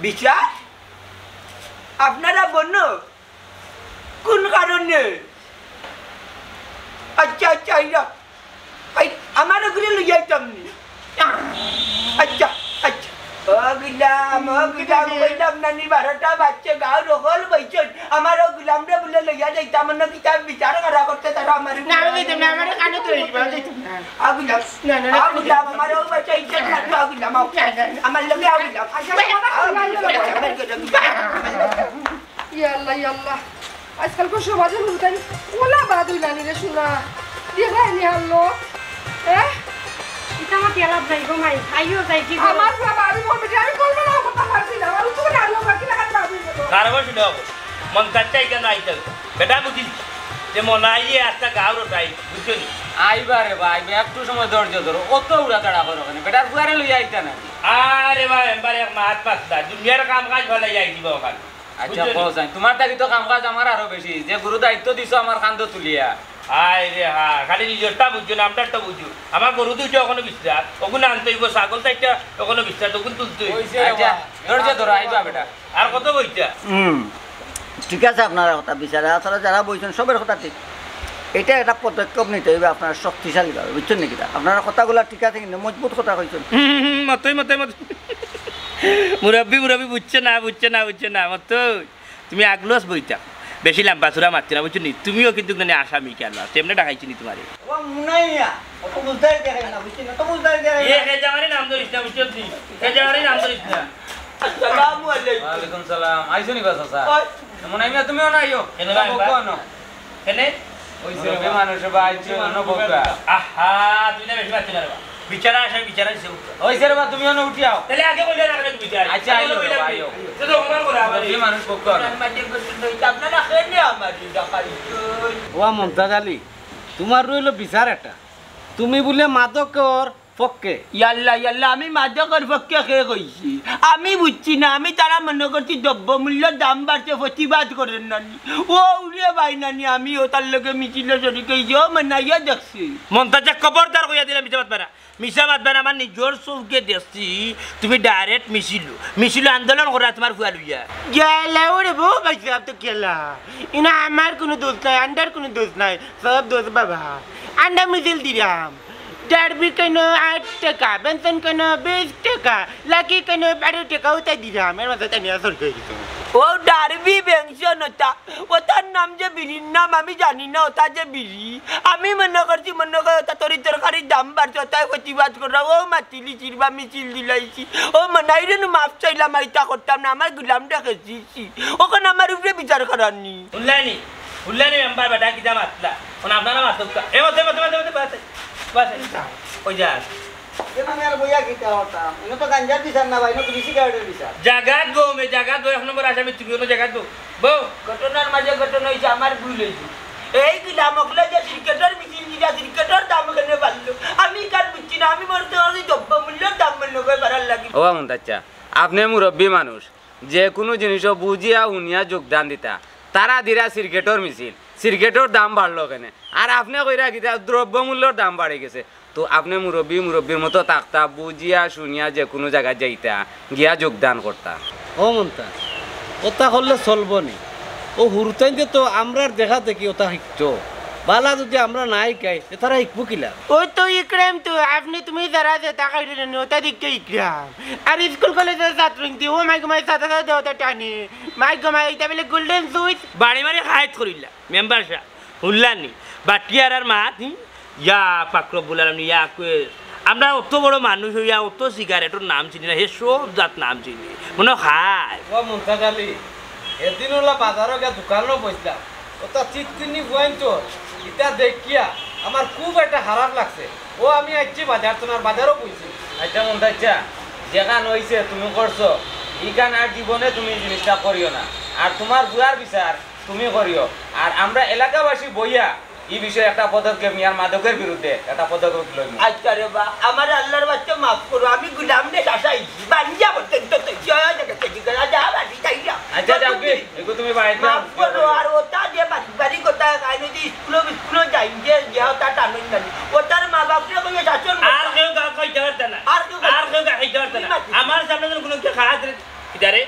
Speaker 4: বিশ্বাস আপনারা বন্য কোন কারণে আচ্ছা আমার ওগুলো লইয়া আইতাম নি আচ্ছা কইলাম নানি 12টা বাচ্চা গাও রকল বইছেন আমার গুলামরে বলে লইয়া যাইতাম না কি তার বিচার করা করতে তারা আমার না যাইতাম না আমার কানে তো যাইতাম না আগুলাম আমার ও বাচ্চা ইজ্জত না তো আগুলাম আমার লগে আগুলাম
Speaker 6: ইয়াল্লাহ আজকাল কো সমাজে হুতাই ওলা বাদ হইলানি রে শুনা দেখাইনি হলো
Speaker 5: এটা আমার তেলা যাই গো মাই আইও যাই কি
Speaker 6: আমার বাবা আমি বলবি আমি করব না কথা পারছি না আর তুমি আলো বাকি লাগা পাবি
Speaker 1: কারবা শুনো মন কাচ্চাই কেন আইতে বেটা বুঝি যে মনাই একটা গাঁর ওটাই বুঝছো নি
Speaker 8: আইবা রে ভাই একটু সময় ধৈর্য ধরো অত উড়া তাড়া করো কেন বেটার বুয়ারে লইয়া আইতা না
Speaker 1: আরে ভাই এমবার এক মাত পাতলা দুনিয়ার কাম কাজ ভালো যাই দিব ওখানে
Speaker 8: আচ্ছা পৌঁছাই তোমার থাকি তো কাম কাজ আমার আরো বেশি যে গুরু দায়িত্ব দিছো আমার কান্দ তুলিয়া
Speaker 1: আয় রে হ্যাঁ খালি নিজেরটা বুঝছো না আমরারটা বুঝো আমার গরু দুইটা ওখানে বিশ্বাস ওগুলো আনতে হইব ছাগল চারটা ওখানে বিশ্বাস ওগুলো তুলতে হইব
Speaker 8: আচ্ছা ধৈর্য ধরো আইবা বেটা
Speaker 1: আর কত বইটা
Speaker 2: ঠিক আছে আপনারা কথা বিচারে আসলে যারা বলছেন সবের কথা ঠিক এটা একটা পদক্ষেপ নিতে হইবে আপনারা শক্তিশালীভাবে বুঝছেন নাকি আপনারা কথাগুলো ঠিক আছে কিন্তু মজবুত কথা কইছেন
Speaker 1: মতই মতই মত মুরব্বী বুঝছে না মত তুমি আগলোস বইটা বেশি লম্বা চূড়া মারছি না বুঝছো নি তুমিও কিন্তু আসামি কেন তেমনি ডাকাইছি নি তোমার নাম ধরিস না বুঝছো নাম ধরিস না
Speaker 3: আসসালামু আলাইকুম
Speaker 8: ওয়ালাইকুম সালাম আইছো নি বাসা স্যার মনে আইয়া তুমিও না আইও
Speaker 1: এনে কেনে
Speaker 8: ওইছে রে মানুষ বা আইছো না বকা
Speaker 1: আহা তুই না বেশি মারছিস না রে বিচারা আসে বিচারা দিছে
Speaker 8: ওইছে রে বা তুমিও না উঠি আও
Speaker 1: তাহলে আগে বলে না তুমি বিচার
Speaker 8: আচ্ছা আইও আইও
Speaker 1: তো তো ওমর করে আবার
Speaker 8: এই মানুষ বকা
Speaker 3: আপনারা খেলে আমার ডাকাই
Speaker 7: ওয়া মমতাজ আলী তোমার রইল বিচার একটা তুমি বলে মাদকর পক্ষে
Speaker 3: ইয়াল্লা আমি মাদকের পক্ষে খেয়ে কইছি আমি বুঝছি না আমি তারা মনে করছি দ্রব্যমূল্যের দাম বাড়ছে প্রতিবাদ করেন নানি ও উড়িয়ে পাই নানি আমি ও তার লোকে মিছিলে শরীকে ও মানাইয়া দেখছি
Speaker 1: মমতাজা খবরদার কইয়া দিলাম মিছা মাত বানা আমার নিজের চৌকে দেখছি তুমি ডাইরেক্ট মিছিল আন্দোলন করা তোমার ফুয়া লইয়া
Speaker 3: গেলা ওরে বউ ভাইছে আপ তো গেলা ইনা আমার কোনো দোষ নাই আন্ডার কোনো দোষ নাই সব দোষ বাবা আন্ডা মিছিল দিলাম ডারবি কেন 8 টাকা বেনসন কেন 20 টাকা লাকি কেন 12 টাকা ওটাই দিলাম এর মধ্যে তাই সরকার ও ডারবি বেনসন ওটার নাম যে বিড়ির নাম আমি জানি না ওটা যে বিড়ি আমি মনে করছি ওটা তরকারির দাম বাড়ছে ওটাই প্রতিবাদ করা ও মাতিলি চিরবা মিছিল দিলাইছি ও মনাই রে মাফ চাইলাম আইতা করতাম না আমার গুলামটা খেয়েছি ওখানে আমার উপরে বিচার করার নি
Speaker 1: উল্লানি মেম্বার বেটা কি দাম আসলা ওনা আপনারা মাতক এ মতে বাস ওই যা জাগাত গো এক নম্বর আসামি তুমি কোনো জাগাত গো বউ
Speaker 3: ঘটনার মাঝে ঘটনা হয়েছে আমার ভুল হয়েছে এই দিলাম ওগুলো যে ক্রিকেটের মিছিল দিলা ক্রিকেটের দাম কেন বাড়লো আমি কার বুঝছি না আমি মনে করি দ্রব্যমূল্যের দাম মনে করে বাড়ার লাগে
Speaker 8: ও মমতাজা আপনি মুরব্বী মানুষ যে কোনো জিনিসও বুঝিয়া উনিয়া যোগদান দিতা তারা দিরা ক্রিকেটের দাম বাড়লো কেন আর আপনি কইরা কি দ্রব্যমূল্যর দাম বাড়ে গেছে তো আপনি মুরব্বীর মতো থাকতা বুঝিয়া শুনিয়া যে কোনো জায়গায় যাইতা গিয়া যোগদান করতা
Speaker 7: ও মমতাজ ওটা করলে চলবো নি ও হুরতাইতে তো আমরার দেখা দেখি ওটা শিখছো বালা যদি আমরা নাই খাই তারা শিখবো কিলা
Speaker 3: ও তো ইকরাম তো আপনি তুমি যারা যে টাকা দিলেন ওটা দিকে ইকরাম আর স্কুল কলেজের ছাত্র ও মাইক সাথে সাথে ওটা টানে মাইক এটা বলে গোল্ডেন সুইচ
Speaker 1: বাড়ি খাইত করিলা মেম্বার সাহেব হুল্লানি বাটিয়ার আর মা ইয়া পাকরব বললাম ইয়া আমরা অত বড় মানুষ হইয়া অত সিগারেটের নাম চিনি না হে সব জাত নাম চিনি মনে খায়
Speaker 7: ও মমতাজ আলী এদিন ওলা বাজারও গিয়া দোকানও বসলাম ওটা চিটকিনি বুয়াইতো এটা দেখিয়া আমার খুব একটা খারাপ লাগছে ও আমি আইছি বাজার তোমার বাজারও বইছি
Speaker 8: আচ্ছা মমতাজা যেখান হয়েছে তুমি করছো ইখান আর জীবনে তুমি জিনিসটা করিও না আর তোমার বুয়ার বিচার তুমি করিও আর আমরা এলাকাবাসী বইয়া এই বিষয়ে একটা পদক্ষেপ নিয়ে আর মাদকের বিরুদ্ধে একটা পদক্ষেপ লইব
Speaker 3: আচ্ছা রে বা আমার আল্লাহর বাচ্চা মাফ করো আমি গুলাম রে শাসাইছি বাঞ্জা বলতে তো জয় জগতে জিগরা যা বাড়ি যাইয়া
Speaker 8: আচ্ছা যাও কি এগো তুমি বাইরে
Speaker 3: মাফ করো আর ওটা যে বাড়ি কথা কাইনে যে স্কুল যাই যে তা টানুন না ওটার মা বাপরে কইয়া শাসন
Speaker 1: আর কেউ গা কইতে পারতে না আর কেউ গা কইতে পারতে না আমার সামনে যখন কোনো খাওয়া কিদারে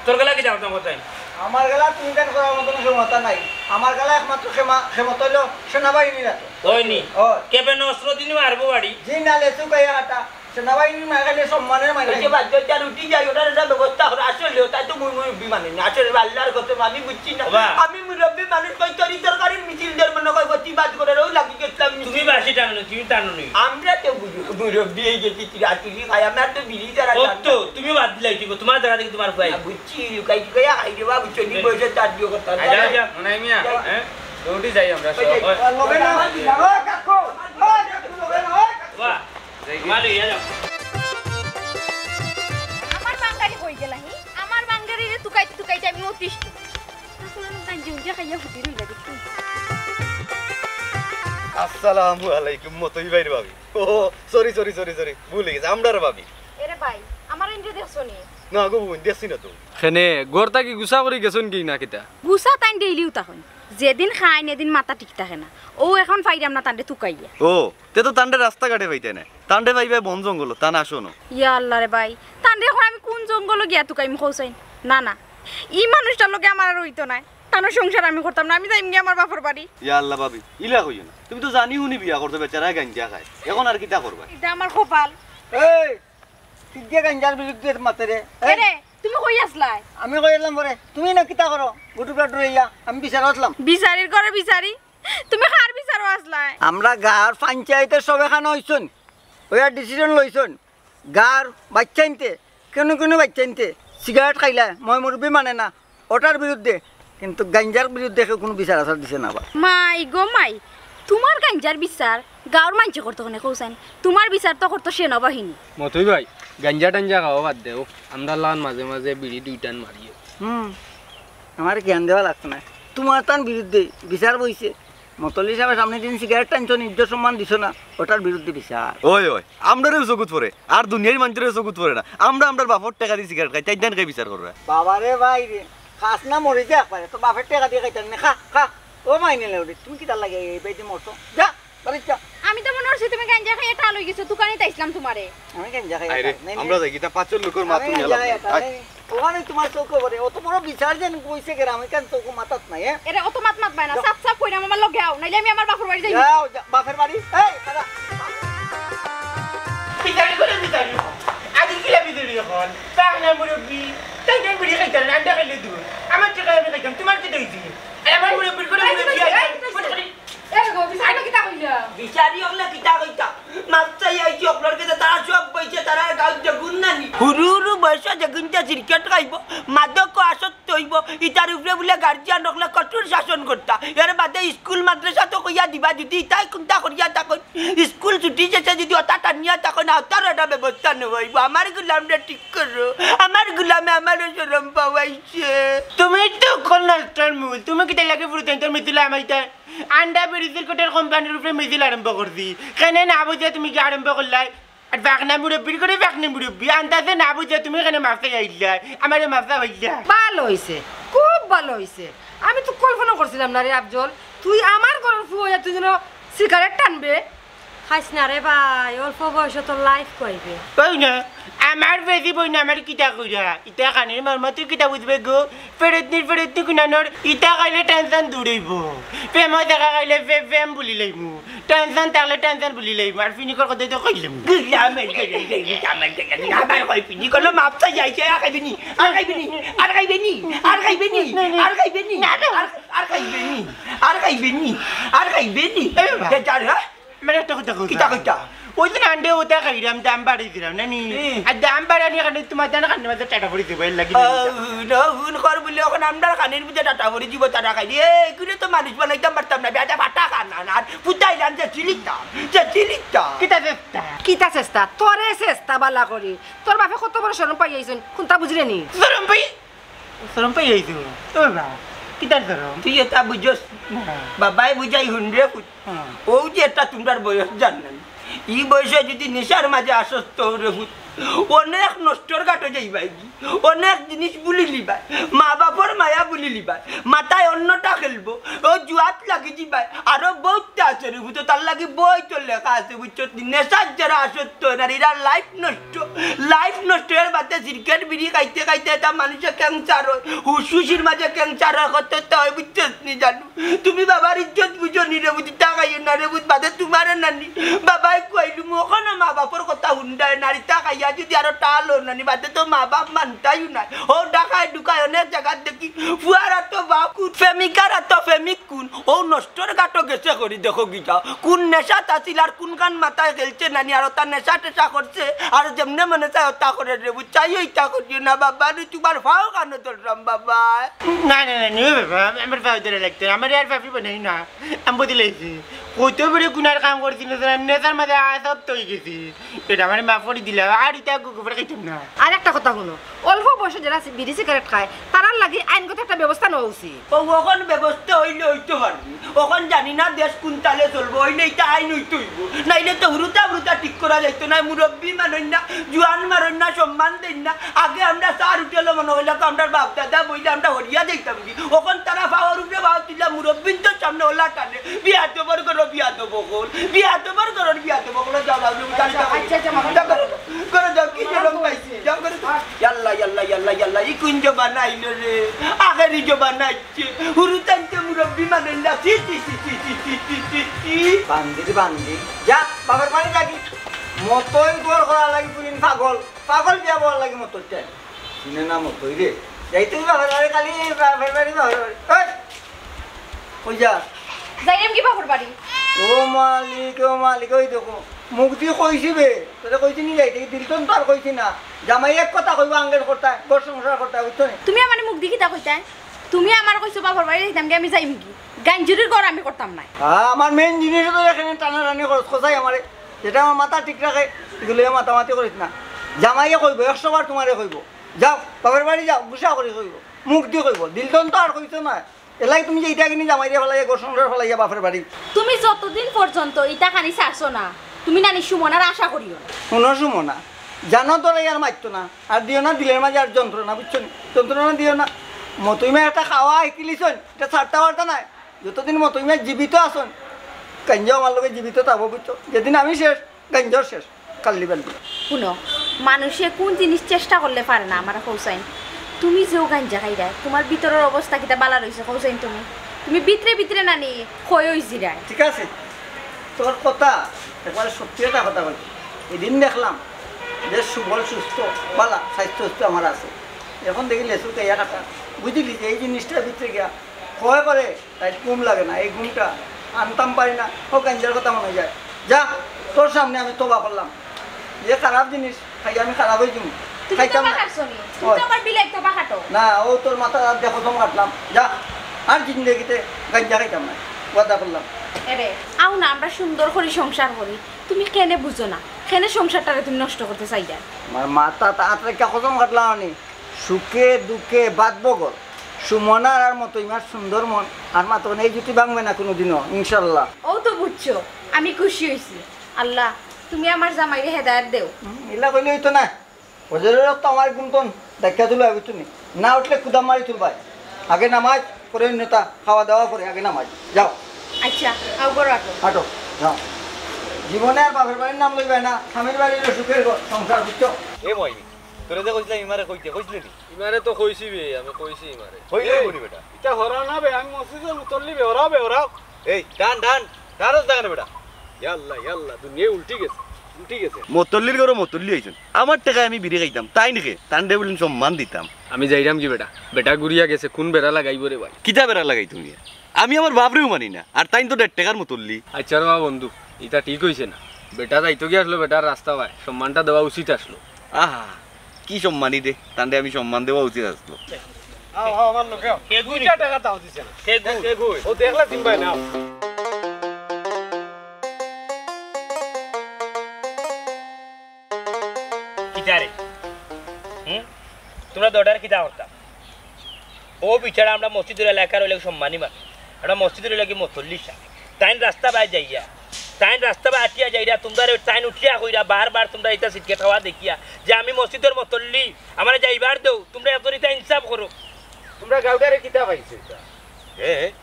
Speaker 1: তোর গলা কি যাও না বলতে
Speaker 2: আমার গেলা তুমি কেন করার মতন ক্ষমতা নাই আমার গেলা একমাত্র ক্ষমতা হলো সেনাবাহিনীর হাতে
Speaker 1: হয়নি কেবে অস্ত্র দিনই মারবো বাড়ি
Speaker 2: জি না লেসু গাইয়া হাঁটা সেনাবাহিনী মাইলে সম্মানের মাইলে
Speaker 3: যে বাচ্চাটা উঠি যায় ওটার একটা ব্যবস্থা করে আসলে ওটা তো মুরব্বী মানে না আসলে আল্লাহর কথা আমি বুঝছি না আমি মুরব্বী মানুষ কই তরকারির মিছিল দের মনে কই প্রতিবাদ করে রই লাগি গেছিলাম
Speaker 1: তুমি বাসি টানো তুমি টানো নি
Speaker 3: আমরা তো মুরব্বী এই যে চিরাচুরি খাই আমরা তো বিড়ি যারা
Speaker 1: তো তুমি বাদ দিলাই ঠিক তোমার জায়গা থেকে তোমার ভাই
Speaker 3: বুঝছি লুকাই লুকাইয়া খাই রে বাবু চলি বসে তার দিও কথা
Speaker 8: আচ্ছা মনে মিয়া হ্যাঁ দৌড়ি যাই আমরা সব
Speaker 2: লগে না ও কাকু ও কাকু লগে না ও
Speaker 1: বাহ মানে ইয়া যাও
Speaker 5: আমার বাঙ্গারি কই গেলাহি আমার বাঙ্গারি রে তুকাইতে আমি অতিষ্ঠ আসলে না তাই জুনজা খাইয়া ফুটি রইলা দেখি
Speaker 10: আসসালামু আলাইকুম মতই ভাই ভাবি ও সরি সরি সরি সরি ভুলে গেছি আমরার ভাবি
Speaker 5: এরে ভাই আমার ইন্দ্রে দেখছো নি
Speaker 10: না গো বোন দেখছি না তো
Speaker 9: সেনে গড়টা কি গুছা করে গেছন কি না কিতা
Speaker 5: গুছা তাইন ডেইলিও তখন যেদিন খায় নেদিন মাথা ঠিক থাকে না ও এখন ফাইরাম না তান্ডে তুকাইয়া
Speaker 10: ও তে তো তান্ডে রাস্তাঘাটে পাইতে না তান্ডে ভাই ভাই বন জঙ্গল তা না শোনো
Speaker 5: ইয়া আল্লাহ রে ভাই তান্ডে এখন আমি কোন জঙ্গল গিয়া তুকাইম কইছাই না না ই মানুষটার লগে আমার আর হইতো না তানো সংসার আমি করতাম না আমি যাইম গিয়া আমার বাপর বাড়ি
Speaker 10: ইয়া আল্লাহ ভাবি ইলা কইও না তুমি তো জানি হুনি বিয়া করতে বেচারা গাঞ্জা খায় এখন আর কিটা করবা
Speaker 5: এটা আমার কপাল
Speaker 2: এই তুই দিয়ে গাঞ্জার বিরুদ্ধে মাতে রে
Speaker 5: এরে তুমি কই আসলাই
Speaker 2: আমি কই এলাম পরে তুমি না কিতা করো গুটু প্লাট রইয়া আমি বিচার আসলাম
Speaker 5: বিচারির করে বিচারি তুমি কার বিচারও আসলাই
Speaker 2: আমরা গাঁর পঞ্চায়েতের সব এখানে হইছন ওয়া ডিসিশন লইছন গাঁর বাচ্চা আনতে কোনো বাচ্চা আনতে সিগারেট খাইলা মই মুরব্বী মানে না ওটার বিরুদ্ধে কিন্তু গাঞ্জার বিরুদ্ধে কেউ কোনো বিচার আচার দিছে না আবার
Speaker 5: মাই গো মাই তোমার গাঞ্জার বিচার গাঁর মানুষ করতো কোনে কৌসাইন তোমার বিচার তো করতো সেনাবাহিনী
Speaker 9: মতই ভাই গাঞ্জা টাঞ্জা খাওয়া বাদ দেও আমরা লান মাঝে মাঝে বিড়ি দুইটান মারিয়ে
Speaker 2: আমার জ্ঞান দেওয়া লাগতো না তোমার তার বিরুদ্ধে বিচার বইছে মতলি সাহেবের সামনে দিন সিগারেট টানছো নির্য সম্মান দিছো না ওটার বিরুদ্ধে বিচার
Speaker 10: ওই ওই আমরাও চকুত পড়ে আর দুনিয়ার মানুষের চকুত পড়ে না আমরা বাপর টাকা দিয়ে সিগারেট খাই তাই দেন খাই বিচার করবে
Speaker 2: বাবারে ভাই রে খাস না মরে যা একবারে তো বাপের টাকা দিয়ে খাইতেন না খা খা ও মাইনে লেউরে তুমি কি তার লাগে এই বেদি মরছো যা বাড়ি যা
Speaker 5: আমি তো মনে হচ্ছে তুমি গাঞ্জা খাইয়ে টাল হয়ে গেছো দোকানে তাইছিলাম তোমারে
Speaker 2: আমি গাঞ্জা খাই
Speaker 10: আইরে আমরা যাই গিতা পাঁচজন লোকের মাত তুমি এলাম
Speaker 2: ওখানে তোমার চৌকো বলে অত বড় বিচার যেন কইছে কে আমি কেন চৌকো মাথাত নাই
Speaker 5: এরে অত মাত বাই না সাপ সাপ কইরা আমার লগে আও নাইলে আমি আমার বাপের বাড়ি যাই
Speaker 2: যাও বাপের বাড়ি এই দাদা
Speaker 4: বিচারি করে বিচারি আদি কিলা বিচারি এখন তার না মুরব্বি তাই তাই বিড়ি খাইতেন আন্ডা খাইলে দূর আমার টাকা আমি খাইতাম তোমার কি দইছি আমার মুরব্বির করে
Speaker 6: এরে গো বিচারটা কিতা কইলা
Speaker 3: বিচারি হলে কিতা কইতা মাছাই আইছি আপনার কাছে তারা সব বইছে তারা গাঁও জগুন নানি হুরু হুরু বয়স জগুনটা ক্রিকেট খাইব মাদক আসক্ত হইব ইটার উপরে বলে গার্জিয়ান রকলে কঠোর শাসন করতা এর বাদে স্কুল মাদ্রাসা তো কইয়া দিবা যদি তাই কোনটা করিয়া তখন স্কুল ছুটি যেতে যদি ওটা টানিয়া তখন আওতার একটা ব্যবস্থা নেব আমার গুলামটা ঠিক করো আমার গুলামে আমার শরম পাওয়াইছে
Speaker 4: তুমি তো কোন নষ্টের মূল তুমি কিতা লাগে পুরো তোর মিথিলা আমাইতা আন্ডা বেরিজের কোটের কোম্পানির উপরে মিছিল আরম্ভ করছি কেন না বুঝে তুমি কি আরম্ভ করলাই আর বাগনা মুরব্বির করে বাগনা মুরব্বি আন্দাজে না বুঝে তুমি কেন মাফে আইলা আমার মাফা হইলা
Speaker 6: ভালো হইছে খুব ভালো হইছে আমি তো কল্পনা করছিলাম না রে আফজল তুই আমার ঘরের ফুয়া তুই যেন সিগারেট টানবে খাইস না রে ভাই অল্প বয়সে তোর লাইফ কইবে
Speaker 4: কই না আমার বেশি বই না আমার কিতা কইরা ইটা কানের মারমা তুই কিতা বুঝবে গো ফেরতনি কুনানোর ইটা খাইলে টেনশন দূরেইব প্রেম দেখা খাইলে প্রেম বুলি লইব টেনশন থাকলে টেনশন বুলি লইব আর ফিনিকর কথা তো কইলাম
Speaker 3: আমার কই পিনি করলো মাপটা যাইছে আর খাইবেনি আর খাইবেনি আর খাইবেনি আর খাইবেনি আর খাইবেনি আর খাইবেনি আর খাইবেনি আর খাইবেনি হ্যাঁ
Speaker 4: মানে একটা কথা কই
Speaker 3: কিতা কইতা
Speaker 4: ওই দিন আন্ডে ওটা খাইলাম দাম বাড়িয়ে দিলাম না নি আর দাম বাড়ানি কারণে তোমার জানা কান্নে মাঝে টাটা পড়ে দেবো এর লাগি
Speaker 3: হুন কর বলে এখন আমরা কানের মধ্যে টাটা ভরে দিব তারা খাই এইগুলো তো মানুষ বানাইতাম পারতাম না বেটা ফাটা খান আর ফুটাইলাম যে চিলিতাম
Speaker 4: কিতা চেষ্টা
Speaker 6: কিতা চেষ্টা তোরে চেষ্টা বালা করি তোর বাপে কত বড় শরম পাই আইছন কোনটা বুঝলে নি
Speaker 4: সরম পাই আইছো ও বাবা কিতার সরম
Speaker 3: তুই এটা বুঝস বাবাই বুঝাই হুন্ড্রে ফুট ও যে এটা তোমার বয়স জানেন এই বয়সে যদি নেশার মাঝে আসস্ত রে ফুট অনেক নষ্টর ঘাটে যাইবাই অনেক জিনিস বুলি লিবাই মা বাপর মায়া বুলি লিবাই মাথায় অন্যটা খেলবো ও জুয়াত লাগি দিবাই আরো বহুতটা আছে রে ফুটো তার লাগি বই তো লেখা আছে বুঝছো নেশার যারা আসস্ত নারীরা লাইফ নষ্ট এর বাদে ক্রিকেট বিড়ি খাইতে খাইতে এটা মানুষের ক্যান্সার হয় হুসুসির মাঝে ক্যান্সার হয় কত হয় বুঝছস নি জানো তুমি বাবার ইজ্জত বুঝো নি রে বুঝি টাকাই না রে বুঝ বাদে তোমার নানি বাবাই কইলু ওখানে মা বাপর কথা হুন্ডায় নারী টাকাইয়া যদি আরো টালো নানি বাদে তো মা বাপ মানতাই নাই ও ঢাকায় ঢুকায় অনেক জায়গা দেখি ফুয়ারা তো বাকুন প্রেমিকারা তো প্রেমিক কুন ও নষ্টর গাটো গেছে করি দেখো গিয়া কোন নেশা তাছিল আর কোন গান মাথায় খেলছে নানি আর তার নেশা টেশা করছে আর যেমনে মনে চাই ওটা করে রে বুঝাই ওইটা করছি না বাবা রে তোমার ভাও কানো ধরলাম বাবা
Speaker 4: না না না নিও বাবা আমার ভাও ধরে লাগতে আমার আর ভাবি বানাই না আমি বদি লাইছি কত বড় গুনার কাম করছিল নেতার মাঝে সব তৈ গেছি এটা মানে মাফ করে দিলে আর এটা গোবর খাইতাম না
Speaker 6: আর একটা কথা শুনো অল্প বয়সে যারা বিড়ি সিগারেট খায় তারার লাগি আইনগত একটা ব্যবস্থা নেওয়া উচিত
Speaker 3: ওখন ব্যবস্থা হইলে হইতে পারবি ওখন জানি না দেশ কোন তালে চলবো হইলে এটা আইন হইতে হইব নাইলে তো হুরুতা ঠিক করা যাইতো না মুরব্বী মানেন না জোয়ান মারেন না সম্মান দেন না আগে আমরা চার উঠেলো মনে হইলে তো আমরা বাপ দাদা বইলে আমরা হরিয়া যাইতাম কি ওখন তারা পাওয়ার উপরে ভাও দিলাম মুরব্বীর তো সামনে ওলা টানে বিয়া তো বড় করো বিয়া তো বকল যাও করো যাও কি জরম পাইছি যাও করো ইয়াল্লা ই কুঞ্জ বানাইলো রে আখেরি জো বানাইছে হুরুতানতে মুরব্বী মানেন না
Speaker 2: বান্দি যা বাবার বাড়ি যাবি মতই গোল করা লাগি পুলিন পাগল বিয়া বল লাগি মতই চাই চিনে না মতই রে যাইতে বাবার বাড়ি কালি বাবার বাড়ি ওই যা
Speaker 5: যাইম কি বাপর বাড়ি
Speaker 2: ও মালিক ওই দেখো মুখ দিয়ে কইছি বে তোরা কইছি নি যাইতে দিলতন তো আর কইছি না জামাই এক কথা কইবা আঙ্গের করতা গোর সংসার করতা বুঝছো নি
Speaker 5: তুমি আমার মুখ দেখি তা কইতাই তুমি আমার কইছো বাপর বাড়ি যাইতাম কি আমি যাইম কি গাঞ্জুরির ঘর আমি করতাম না
Speaker 2: আমার মেইন জিনিস তো এখানে টানাটানি খরচ কোথায় আমারে যেটা আমার মাথা ঠিক রাখে এগুলো মাতামাতি করিস না জামাইয়ে কইব 100 বার তোমারে কইব যাও বাবার বাড়ি যাও গুসা করে কইব মুখ দিয়ে কইব দিলতন তো আর কইছো না এলাই তুমি যে ইটা কিনি জামাই দিয়ে ফেলাই গোর সংসার ফেলাইয়া বাপের বাড়ি
Speaker 5: তুমি যতদিন পর্যন্ত ইটা খানি ছাড়ছো না তুমি নানি সুমনার আশা করিও না
Speaker 2: শুনো সুমনা জানো তোর আর মারতো না আর দিও না দিলের মাঝে আর যন্ত্রণা বুঝছো নি যন্ত্রণা দিও না মতইমা একটা খাওয়া শিকিলিছন এটা ছাড়তে পারতা নাই যতদিন মতইমা জীবিত আসন গাঞ্জাও আমার লোকে জীবিত থাকবো বুঝছো যেদিন আমি শেষ গাঞ্জাও শেষ কাল্লি বেলবি
Speaker 5: শুনো মানুষে কোন জিনিস চেষ্টা করলে পারে না আমার কৌসাইন তুমি যেও গাঞ্জা খাইরা তোমার ভিতরের অবস্থা কিটা বালা রয়েছে কৌসাইন তুমি ভিতরে নানি কই হইছি রে
Speaker 2: ঠিক আছে তোর কথা একবারে সত্যি একটা কথা বলছি এদিন দেখলাম যে সুবল সুস্থ বালা স্বাস্থ্য সুস্থ আমার আছে এখন দেখি লেসু কেয়া কাটা বুঝলি যে এই জিনিসটার ভিতরে গিয়া ভয় করে তাই ঘুম লাগে না এই ঘুমটা আনতাম পারি না ও গাঞ্জার কথা মনে যায় যা তোর সামনে আমি তোবা করলাম যে খারাপ জিনিস খাই আমি খারাপ হয়ে যাবো খাইতাম না ও তোর মাথা দেখো তোম কাটলাম যা আর জিন্দগিতে গাঞ্জা খাইতাম না ওয়াদা করলাম
Speaker 5: আও না আমরা সুন্দর করে সংসার করি তুমি কেনে বুঝো না কেনে সংসারটারে তুমি নষ্ট করতে চাইলা
Speaker 2: আমার মাথা তাড়াতাড়ি কসম কাটলাম আমি সুখে দুঃখে বাদ বগল সুমনার আর মতো ইমার সুন্দর মন আর মাত্র এই জুটি ভাঙবে না কোনোদিনও ইনশাল্লাহ
Speaker 5: ও তো বুঝছো আমি খুশি হয়েছি আল্লাহ তুমি আমার জামাইরে হেদায়েত দেও
Speaker 2: এলা কইলে হইতো না ওজের তো আমার গুমতন দেখা তুলে বুঝছো নি না উঠলে কুদাম মারি তুলবাই আগে নামাজ করে নেতা খাওয়া দাওয়া করে আগে নামাজ যাও
Speaker 5: আচ্ছা আও বড়
Speaker 2: হাঁটো যাও জীবনে আর বাপের বাড়ির নাম লইবে না স্বামীর বাড়ির সুখের সংসার বুঝছো
Speaker 10: এ মই তোরে যে কইছিলাম ইমারে কইছিলি নি
Speaker 9: ইমারে তো কইছি বে আমি কইছি ইমারে
Speaker 10: হইলে বলি বেটা
Speaker 9: এটা হরা না বে আমি মসজিদে মুতল্লি বে ওরা
Speaker 10: এই ডানস দাগানে বেটা
Speaker 9: ইয়াল্লা দুনিয়া উল্টি গেছে
Speaker 10: মতল্লির গরো মতল্লি হইছেন আমার টাকায় আমি বিড়ি খাইতাম তাই নাকি তান্ডে বলিন সম্মান দিতাম
Speaker 9: আমি যাইরাম কি বেটা গুড়িয়া গেছে কোন বেড়া লাগাইব রে ভাই
Speaker 10: কিতা বেড়া লাগাই তুমি আমি আমার বাপরেও মানি না আর তাই তো 1.5 টাকার মতল্লি
Speaker 9: আচ্ছা মা বন্ধু এটা ঠিক হইছে না বেটা যাইতো কি আসলো বেটার রাস্তা ভাই সম্মানটা দেওয়া উচিত আসলো
Speaker 10: আহা কি সম্মানই দে তান্ডে আমি সম্মান দেওয়া উচিত আসলো
Speaker 9: আমার লোকে কে 2 টাকা দাও দিছে না কে গুই ও দেখলা তিন ভাই নাও
Speaker 1: তোমরা দৌড়ার কিতা করতাম ও বিছাড়া আমরা মসজিদের এলাকার হইলে সম্মানী মান আমরা মসজিদের হইলে কি মতল্লিশা তাইন রাস্তা বাই যাইয়া তাইন রাস্তা বাই আটিয়া যাইরা তোমরা তাইন উঠিয়া কইরা বারবার তোমরা এটা সিটকে খাওয়া দেখিয়া যে আমি মসজিদের মতল্লি আমার যাইবার দেও তোমরা এত রিতা ইনসাফ করো
Speaker 8: তোমরা গাউডারে কিতা পাইছো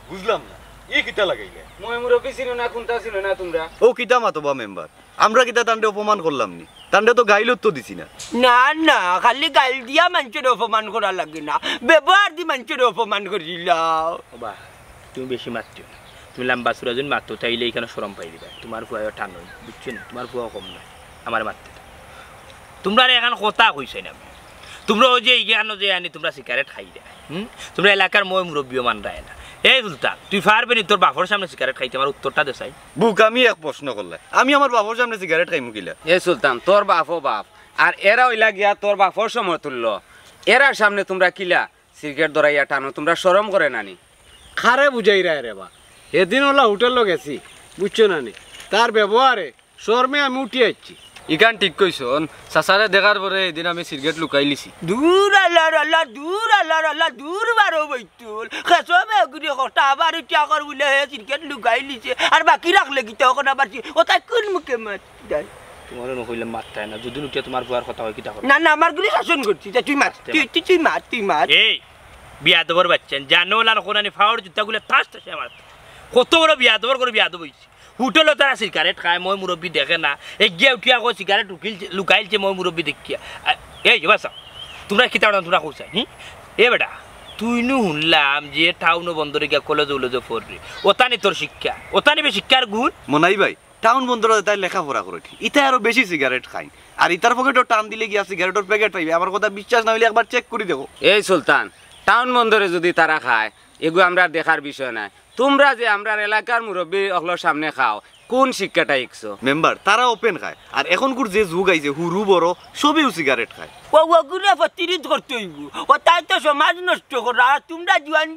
Speaker 10: বুঝলাম না ই কিতা লাগাইলে
Speaker 8: মই মুরব্বি ছিল না কোনটা ছিল না তোমরা
Speaker 10: ও কিতা মাতবা মেম্বার আমরা কিতা তান্ডে অপমান করলাম নি তান্ডে তো গাইল তো দিছি না
Speaker 3: না খালি গাইল দিয়া মানুষের অপমান করা লাগে না ব্যবহার দি মানুষের অপমান করিলাও
Speaker 1: বাবা তুমি বেশি মারছো না তুমি লম্বা সুরাজন মারতো তাইলে এখানে সরম পাই দিবা তোমার ফুয়া টান নয় বুঝছো না তোমার ফুয়া কম নয় আমার মারতে তোমরা এখন কথা কইছে না তোমরা ওই যে এখানে যে আনি তোমরা সিগারেট খাই দেয় তোমরা এলাকার মই মুরব্বীও মান রায় না এই সুলতান তুই পারবি নি তোর বাপর সামনে সিগারেট খাইতে আমার উত্তরটা দে চাই
Speaker 10: বুক আমি এক প্রশ্ন করলে আমি আমার বাপর সামনে সিগারেট খাইমু কিলা
Speaker 8: এ সুলতান তোর বাপও বাপ আর এরা হইলা গিয়া তোর বাপর সমতুল্য এরার সামনে তোমরা কিলা সিগারেট ধরাইয়া টানো তোমরা শরম করে নানি
Speaker 7: খারে বুঝাই রে বা এদিন ওলা হোটেল গেছি বুঝছো না নি তার ব্যবহারে শর্মে আমি উঠে যাচ্ছি
Speaker 9: ইখান ঠিক কইছন চাচারে দেখার পরে এদিন আমি সিগারেট লুকাই লিছি
Speaker 3: দূর আল্লাহ আল্লাহ দূর আল্লাহ আল্লাহ দূর বারো বৈতুল খেসবে গুড়ি কটা আবার ইটা কর বলে হে ক্রিকেট লুকাই লিছে আর বাকি রাখলে কি তখন আবার ও তাই কোন মুখে মাত দেয়
Speaker 1: তোমার নকইলে মারতাই না যদি উঠে তোমার বুয়ার কথা হয় কিটা
Speaker 3: না না আমার গুলি শাসন করছি তুই মার তুই মার
Speaker 1: এই বিয়াদবর বাচ্চান জানো না কোনানি ফাওয়ার জুতাগুলো তাস তাসে আমার কত বড় বিয়াদবর করে বিয়াদব হইছে হোটেলও তারা সিগারেট খায় মই মুরব্বী দেখে না এগিয়ে উঠি আকৌ সিগারেট লুকাইলছে মই মুরব্বী দেখিয়া এই বাসা তোমরা কিতা তোমরা কইছাই এ বেটা তুই নু শুনলাম যে টাউন বন্দরে গিয়া কলেজ উলেজে পড়বি ওতানি তোর শিক্ষা ওতানি বে শিক্ষার গুণ
Speaker 10: মনাই ভাই টাউন বন্দর তাই লেখাপড়া করে ঠিক ইতা আরো বেশি সিগারেট খাই আর ইতার পকেটও টান দিলে গিয়া সিগারেটের প্যাকেট পাইবে আমার কথা বিশ্বাস না হইলে একবার চেক করে দেখো
Speaker 8: এই সুলতান টাউন বন্দরে যদি তারা খায় এগুলো আমরা দেখার বিষয় নাই তোমরা যে আমরা এলাকার মুরব্বী অগলোর সামনে খাও কোন শিক্ষাটা শিখছো
Speaker 10: মেম্বার তারা ওপেন খায় আর এখনকার যে যুগ আইছে হুরু বড় সবেও সিগারেট খায়
Speaker 3: ওগুলো প্রতিরোধ করতে হইব ও তাই তো সমাজ নষ্ট করা আর তোমরা জুয়ান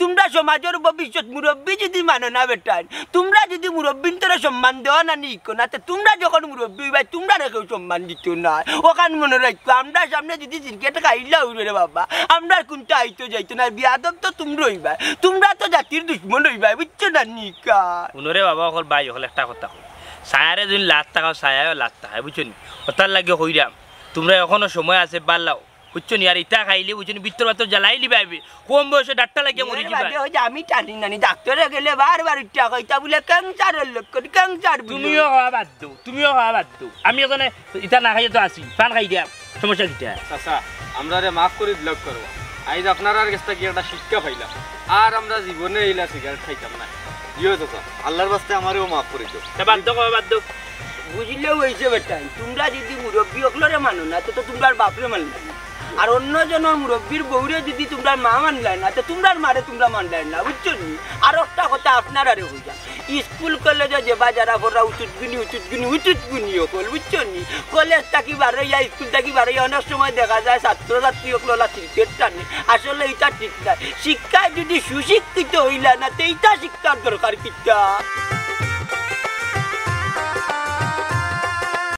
Speaker 3: তোমরা সমাজের ভবিষ্যৎ মুরব্বী যদি মানো না বেটান তোমরা যদি মুরব্বীর তোরা সম্মান দেওয়া না নিকো না তো তোমরা যখন মুরব্বী ভাই তোমরা রেখেও সম্মান দিত না ওখান মনে রাখবো আমরা সামনে যদি ক্রিকেট খাইলা হইবে রে বাবা আমরা কোনটা আইতো যাইতো না বিয়াদব তো তোমরা হইবা তোমরা তো জাতির দুশ্মন হইবা বুঝছো না নিকা
Speaker 1: উনরে বাবা অকল বাই অকল একটা কথা কই সায়ারে যদি লাখ টাকা সায়াও লাখ টাকা বুঝছো নি ওটার লাগে হইরাম তোমরা এখনো সময় আছে বাল্লাও বুঝছো নি আর ইটা খাইলে বুঝছো নি ভিতর ভিতর জ্বালাই লিবাইবে কম বয়সে ডাক্তার লাগিয়ে মরি যাবে
Speaker 3: আমি টানি নানি ডাক্তারে গেলে বারবার ইটা কইতা বলে ক্যান্সারের লক্ষণ ক্যান্সার
Speaker 1: তুমিও খাওয়া বাদ দাও আমি ওখানে ইটা না খাইয়ে তো আসি পান খাই দিয়া সমস্যা কিটা
Speaker 9: চাচা আমরা রে মাফ করে দিলাম করব আইজ আপনার কাছ থেকে একটা শিক্ষা পাইলাম আর আমরা জীবনে এইলা সিগারেট খাইতাম না
Speaker 10: ইয়ে চাচা আল্লাহর বাস্তে আমারও মাফ করে দিও
Speaker 1: বাদ দাও
Speaker 3: বুঝলেও হয়েছে বেটাই তোমরা যদি মুরব্বী অকলরে মানো না তো তোমরা বাপরে মানলে না আর অন্য জনের মুরব্বীর বউরে যদি তোমরা মা মানলে না তো তোমরা মারে তোমরা মানলে না বুঝছো নি আর একটা কথা আপনার আরে হয়ে যায় স্কুল কলেজে যেবা যারা পড়া উচিত গুনি অকল বুঝছো নি কলেজ থাকি বারো ইয়া স্কুল থাকি বারো অনেক সময় দেখা যায় ছাত্রছাত্রী অকলা ক্রিকেট টানে আসলে এটা ঠিক না শিক্ষায় যদি সুশিক্ষিত হইলা না তো এইটা শিক্ষার দরকার কিটা